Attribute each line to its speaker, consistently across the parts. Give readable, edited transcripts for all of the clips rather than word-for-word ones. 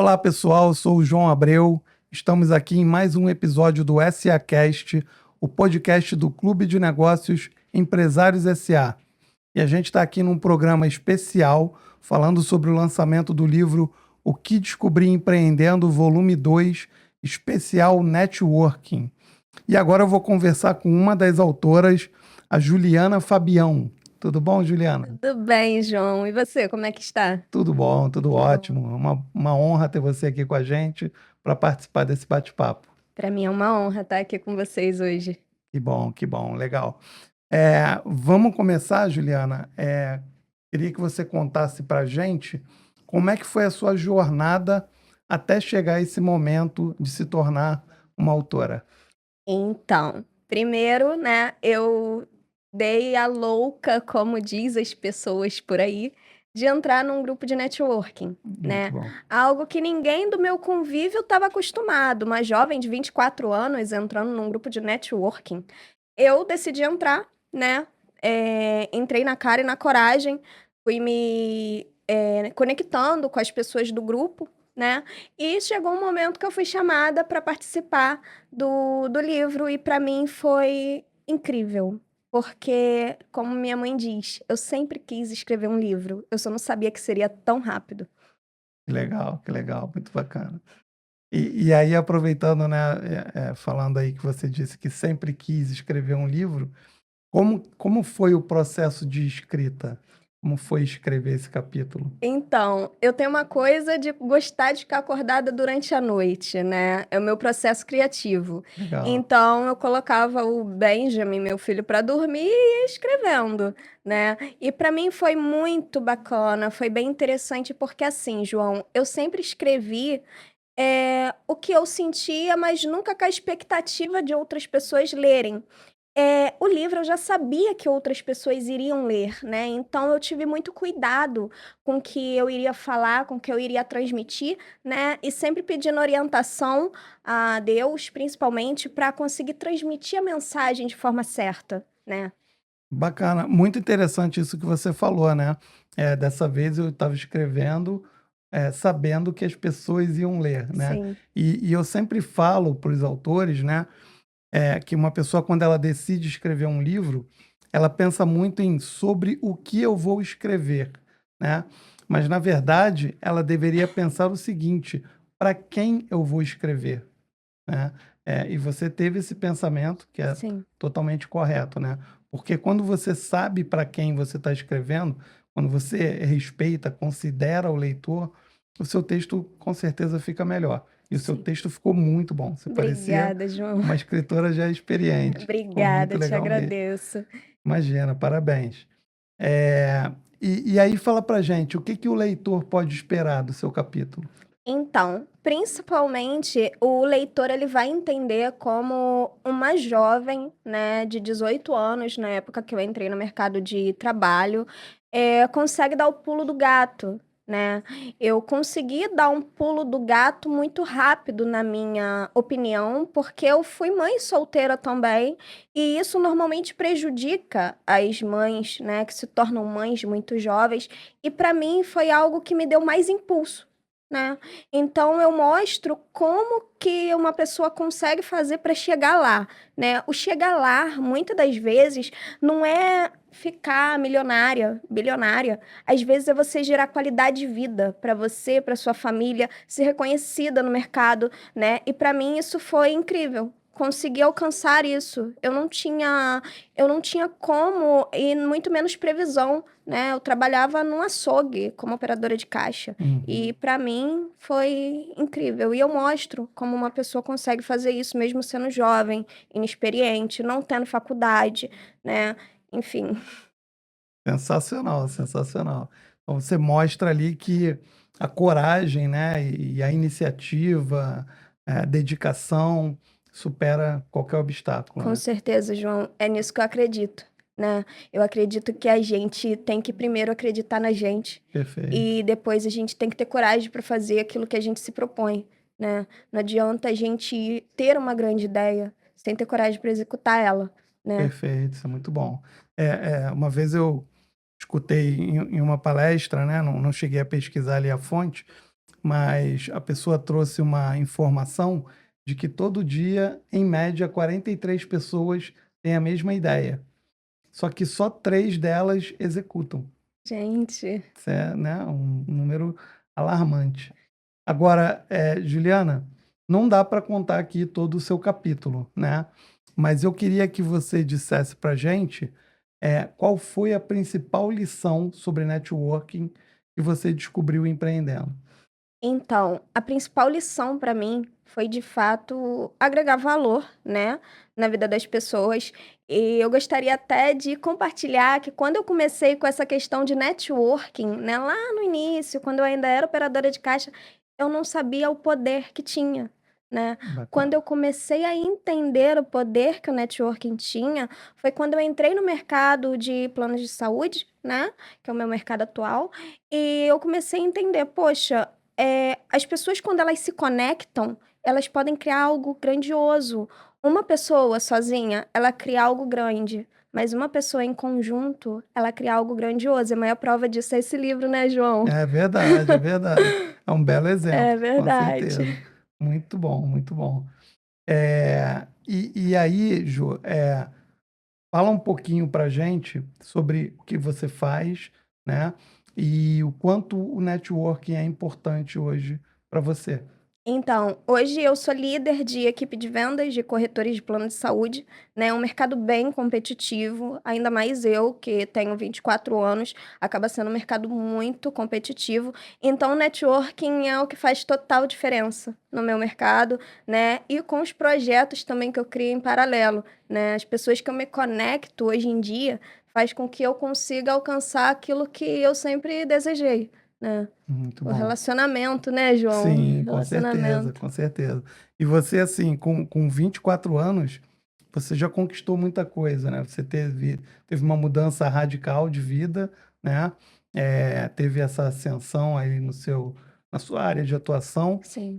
Speaker 1: Olá, pessoal, eu sou o João Abreu. Estamos aqui em mais um episódio do SAcast, o podcast do Clube de Negócios Empresários SA. E a gente está aqui num programa especial falando sobre o lançamento do livro O que Descobri Empreendendo, volume 2, especial Networking. E agora eu vou conversar com uma das autoras, a Juliana Fabião. Tudo bom, Juliana?
Speaker 2: Tudo bem, João. E você, como é que está?
Speaker 1: Tudo bom, tudo
Speaker 2: Que bom.
Speaker 1: ótimo. Uma honra ter você aqui com a gente para participar desse bate-papo.
Speaker 2: Para mim é uma honra estar aqui com vocês hoje.
Speaker 1: Que bom, legal. Vamos começar, Juliana. Queria que você contasse para a gente como é que foi a sua jornada até chegar a esse momento de se tornar uma autora.
Speaker 2: Então, primeiro, né, eu dei a louca, como diz as pessoas por aí, de entrar num grupo de networking,
Speaker 1: Muito
Speaker 2: né?
Speaker 1: bom.
Speaker 2: Algo que ninguém do meu convívio estava acostumado. Uma jovem de 24 anos entrando num grupo de networking. Eu decidi entrar, né? Entrei na cara e na coragem, fui me conectando com as pessoas do grupo, né? E chegou um momento que eu fui chamada para participar do livro, e para mim foi incrível. Porque, como minha mãe diz, eu sempre quis escrever um livro, eu só não sabia que seria tão rápido.
Speaker 1: Que legal, muito bacana. E aí, aproveitando, né, falando aí que você disse que sempre quis escrever um livro, como foi o processo de escrita? Como foi escrever esse capítulo?
Speaker 2: Então, eu tenho uma coisa de gostar de ficar acordada durante a noite, né? É o meu processo criativo.
Speaker 1: Legal.
Speaker 2: Então, eu colocava o Benjamin, meu filho, para dormir e ia escrevendo, né? E para mim foi muito bacana, foi bem interessante, porque assim, João, eu sempre escrevi o que eu sentia, mas nunca com a expectativa de outras pessoas lerem. O livro eu já sabia que outras pessoas iriam ler, né? Então eu tive muito cuidado com o que eu iria falar, com o que eu iria transmitir, né? E sempre pedindo orientação a Deus, principalmente, para conseguir transmitir a mensagem de forma certa, né?
Speaker 1: Bacana, muito interessante isso que você falou, né? Dessa vez eu estava escrevendo, sabendo que as pessoas iam ler, né?
Speaker 2: Sim,
Speaker 1: E eu sempre falo para os autores, né, que uma pessoa, quando ela decide escrever um livro, ela pensa muito em sobre o que eu vou escrever, né? Mas, na verdade, ela deveria pensar o seguinte: para quem eu vou escrever, né? E você teve esse pensamento que é
Speaker 2: sim.
Speaker 1: totalmente correto, né? Porque quando você sabe para quem você está escrevendo, quando você respeita, considera o leitor, o seu texto com certeza fica melhor. E o seu
Speaker 2: Sim.
Speaker 1: texto ficou muito bom. Você parecia
Speaker 2: Obrigada, João.
Speaker 1: uma escritora já experiente. Ficou muito
Speaker 2: Obrigada, te
Speaker 1: legal mesmo.
Speaker 2: agradeço.
Speaker 1: Imagina, parabéns. E aí fala pra gente, o que que o leitor pode esperar do seu capítulo?
Speaker 2: Então, principalmente, o leitor ele vai entender como uma jovem, né, de 18 anos, na época que eu entrei no mercado de trabalho, consegue dar o pulo do gato, né? Eu consegui dar um pulo do gato muito rápido, na minha opinião, porque eu fui mãe solteira também, e isso normalmente prejudica as mães, né, que se tornam mães muito jovens, e para mim foi algo que me deu mais impulso, né? Então eu mostro como que uma pessoa consegue fazer para chegar lá, né? O chegar lá, muitas das vezes, não é ficar milionária, bilionária. Às vezes é você gerar qualidade de vida para você, para sua família, ser reconhecida no mercado, né? E para mim isso foi incrível. Consegui alcançar isso. Eu não tinha como e muito menos previsão, né? Eu trabalhava num açougue como operadora de caixa. E
Speaker 1: Uhum.
Speaker 2: para mim foi incrível. E eu mostro como uma pessoa consegue fazer isso mesmo sendo jovem, inexperiente, não tendo faculdade, né? Enfim,
Speaker 1: Sensacional, sensacional. Então você mostra ali que a coragem, né, e a iniciativa, a dedicação supera qualquer obstáculo,
Speaker 2: com
Speaker 1: né?
Speaker 2: certeza, João, é nisso que eu acredito, né? Eu acredito que a gente tem que primeiro acreditar na gente
Speaker 1: Perfeito.
Speaker 2: e depois a gente tem que ter coragem para fazer aquilo que a gente se propõe, né? Não adianta a gente ter uma grande ideia sem ter coragem para executar ela, né?
Speaker 1: Perfeito, isso é muito bom. Uma vez eu escutei em uma palestra, né, não cheguei a pesquisar ali a fonte, mas a pessoa trouxe uma informação de que todo dia, em média, 43 pessoas têm a mesma ideia. Só que só 3 delas executam.
Speaker 2: Gente,
Speaker 1: Isso é, né, um número alarmante. Agora, Juliana, não dá para contar aqui todo o seu capítulo, né? Mas eu queria que você dissesse para gente qual foi a principal lição sobre networking que você descobriu empreendendo.
Speaker 2: então, a principal lição para mim foi de fato agregar valor, né, na vida das pessoas. E eu gostaria até de compartilhar que quando eu comecei com essa questão de networking, né, lá no início, quando eu ainda era operadora de caixa, eu não sabia o poder que tinha, né? Quando
Speaker 1: Bacana.
Speaker 2: eu comecei a entender o poder que o networking tinha, foi quando eu entrei no mercado de planos de saúde, né, que é o meu mercado atual, e eu comecei a entender, poxa, as pessoas, quando elas se conectam, elas podem criar algo grandioso. Uma pessoa sozinha, ela cria algo grande, mas uma pessoa em conjunto, ela cria algo grandioso. A maior prova disso é esse livro, né, João?
Speaker 1: É verdade, é verdade. É um belo
Speaker 2: É
Speaker 1: exemplo, com
Speaker 2: verdade.
Speaker 1: certeza. Muito bom, muito bom. E aí, Ju, fala um pouquinho para gente sobre o que você faz, né? E o quanto o networking é importante hoje para você.
Speaker 2: Então, hoje eu sou líder de equipe de vendas de corretores de plano de saúde, né? É um mercado bem competitivo, ainda mais eu, que tenho 24 anos, acaba sendo um mercado muito competitivo. Então, o networking é o que faz total diferença no meu mercado, né? E com os projetos também que eu crio em paralelo, né? As pessoas que eu me conecto hoje em dia faz com que eu consiga alcançar aquilo que eu sempre desejei, né?
Speaker 1: Muito
Speaker 2: O
Speaker 1: bom.
Speaker 2: relacionamento, né, João?
Speaker 1: Sim, com certeza,
Speaker 2: Relacionamento.
Speaker 1: com certeza. E você, assim, com 24 anos, você já conquistou muita coisa, né? Você teve uma mudança radical de vida, né? Teve essa ascensão aí na sua área de atuação.
Speaker 2: Sim.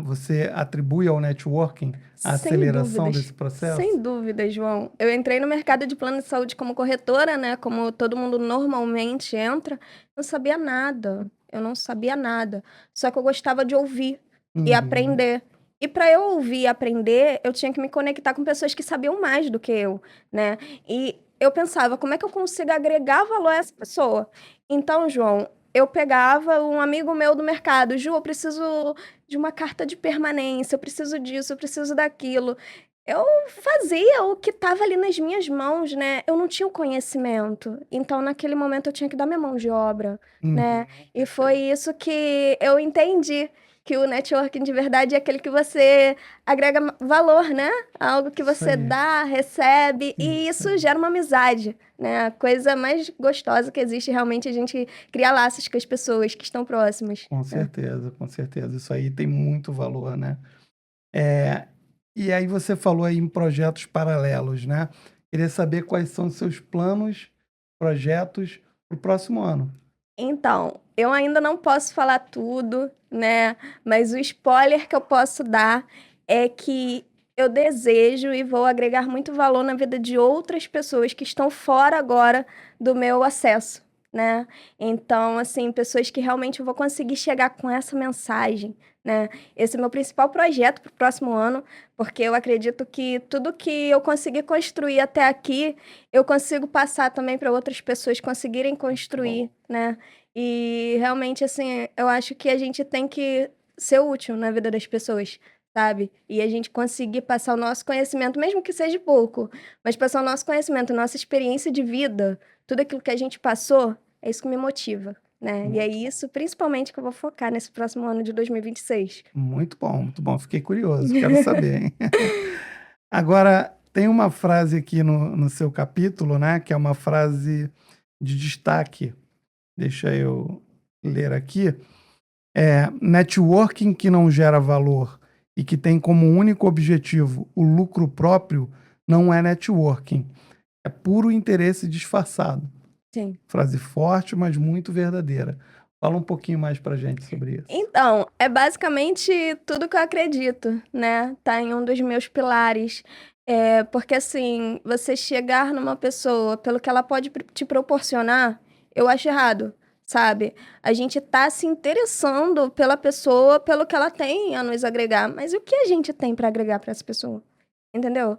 Speaker 1: Você atribui ao networking a
Speaker 2: Sem
Speaker 1: aceleração
Speaker 2: dúvidas.
Speaker 1: desse processo?
Speaker 2: Sem dúvidas, João. Eu entrei no mercado de plano de saúde como corretora, né? Como todo mundo normalmente entra. Não sabia nada. Eu não sabia nada. Só que eu gostava de ouvir e
Speaker 1: Uhum.
Speaker 2: aprender. E para eu ouvir e aprender, eu tinha que me conectar com pessoas que sabiam mais do que eu, né? E eu pensava, como é que eu consigo agregar valor a essa pessoa? Então, João, eu pegava um amigo meu do mercado, Ju, eu preciso de uma carta de permanência, eu preciso disso, eu preciso daquilo. Eu fazia o que estava ali nas minhas mãos, né? Eu não tinha o conhecimento. Então, naquele momento, eu tinha que dar minha mão de obra, né?
Speaker 1: Uhum.
Speaker 2: E foi isso que eu entendi. Que o networking de verdade é aquele que você agrega valor, né? Algo que
Speaker 1: Isso
Speaker 2: você
Speaker 1: aí.
Speaker 2: dá, recebe, e
Speaker 1: Isso
Speaker 2: isso
Speaker 1: aí.
Speaker 2: gera uma amizade, né? A coisa mais gostosa que existe realmente é a gente criar laços com as pessoas que estão próximas,
Speaker 1: Com
Speaker 2: né?
Speaker 1: certeza, com certeza. Isso aí tem muito valor, né? É, e aí você falou aí em projetos paralelos, né? Queria saber quais são os seus planos, projetos para o próximo ano.
Speaker 2: Então, eu ainda não posso falar tudo, né? Mas o spoiler que eu posso dar é que eu desejo e vou agregar muito valor na vida de outras pessoas que estão fora agora do meu acesso, né? Então, assim, pessoas que realmente eu vou conseguir chegar com essa mensagem, né? Esse é o meu principal projeto para o próximo ano, porque eu acredito que tudo que eu consegui construir até aqui, eu consigo passar também para outras pessoas conseguirem construir, né? E realmente, assim, eu acho que a gente tem que ser útil na vida das pessoas, sabe? E a gente conseguir passar o nosso conhecimento, mesmo que seja pouco, mas passar o nosso conhecimento, nossa experiência de vida, tudo aquilo que a gente passou, é isso que me motiva, né? E é
Speaker 1: Muito bom.
Speaker 2: isso, principalmente, que eu vou focar nesse próximo ano de 2026.
Speaker 1: Muito bom, muito bom. Fiquei curioso, quero saber, hein? Agora, tem uma frase aqui no seu capítulo, né? Que é uma frase de destaque. Deixa eu ler aqui. Networking que não gera valor e que tem como único objetivo o lucro próprio não é networking. É puro interesse disfarçado.
Speaker 2: Sim.
Speaker 1: Frase forte, mas muito verdadeira. Fala um pouquinho mais pra gente sobre isso.
Speaker 2: Então, é basicamente tudo que eu acredito, né? Tá em um dos meus pilares. Porque, assim, você chegar numa pessoa pelo que ela pode te proporcionar, eu acho errado, sabe? A gente tá se interessando pela pessoa, pelo que ela tem a nos agregar. Mas o que a gente tem para agregar para essa pessoa? Entendeu?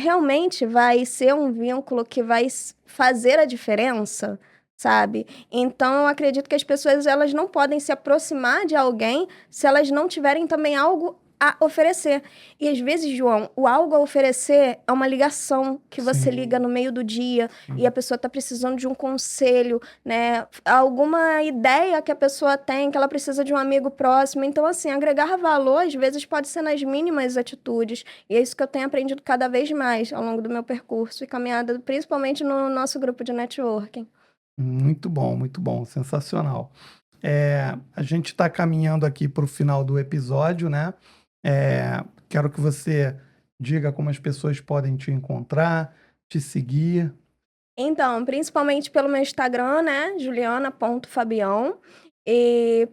Speaker 2: Realmente vai ser um vínculo que vai fazer a diferença, sabe? Então, eu acredito que as pessoas elas não podem se aproximar de alguém se elas não tiverem também algo a oferecer. E às vezes, João, o algo a oferecer é uma ligação que você
Speaker 1: Sim.
Speaker 2: liga no meio do dia e a pessoa está precisando de um conselho, né? Alguma ideia que a pessoa tem, que ela precisa de um amigo próximo. Então, assim, agregar valor às vezes pode ser nas mínimas atitudes. E é isso que eu tenho aprendido cada vez mais ao longo do meu percurso e caminhada, principalmente no nosso grupo de networking.
Speaker 1: Muito bom, sensacional. A gente está caminhando aqui para o final do episódio, né? Quero que você diga como as pessoas podem te encontrar, te seguir.
Speaker 2: Então, principalmente pelo meu Instagram, né? Juliana.fabião. E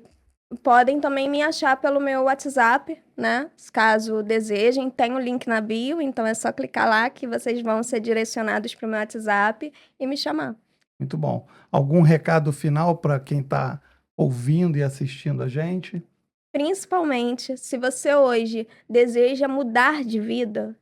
Speaker 2: podem também me achar pelo meu WhatsApp, né? Caso desejem, tem o link na bio, então é só clicar lá que vocês vão ser direcionados para o meu WhatsApp e me chamar.
Speaker 1: Muito bom. Algum recado final para quem está ouvindo e assistindo a gente?
Speaker 2: Principalmente, se você hoje deseja mudar de vida,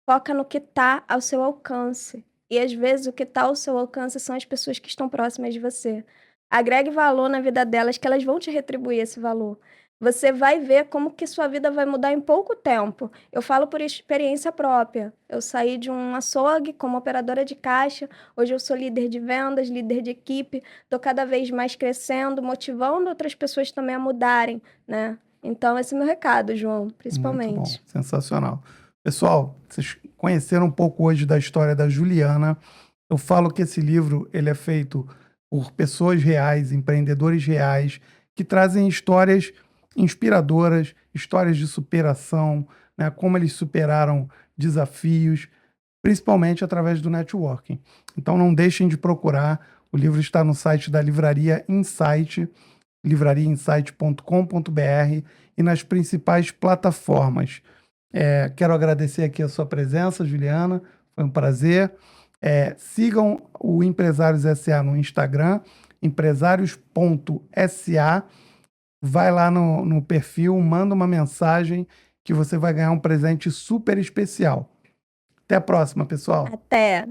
Speaker 2: foca no que está ao seu alcance. E às vezes o que está ao seu alcance são as pessoas que estão próximas de você. Agregue valor na vida delas, que elas vão te retribuir esse valor. Você vai ver como que sua vida vai mudar em pouco tempo. Eu falo por experiência própria. Eu saí de um açougue como operadora de caixa. Hoje eu sou líder de vendas, líder de equipe. Estou cada vez mais crescendo, motivando outras pessoas também a mudarem, né? Então, esse é o meu recado, João,
Speaker 1: Muito bom,
Speaker 2: principalmente.
Speaker 1: sensacional. Pessoal, vocês conheceram um pouco hoje da história da Juliana. Eu falo que esse livro ele é feito por pessoas reais, empreendedores reais, que trazem histórias inspiradoras, histórias de superação, né, como eles superaram desafios, principalmente através do networking. Então não deixem de procurar. O livro está no site da Livraria Insight, livrariainsight.com.br e nas principais plataformas. Quero agradecer aqui a sua presença, Juliana. Foi um prazer. Sigam o Empresários SA no Instagram, empresários.sa. Vai lá no perfil, manda uma mensagem que você vai ganhar um presente super especial. Até a próxima, pessoal.
Speaker 2: Até!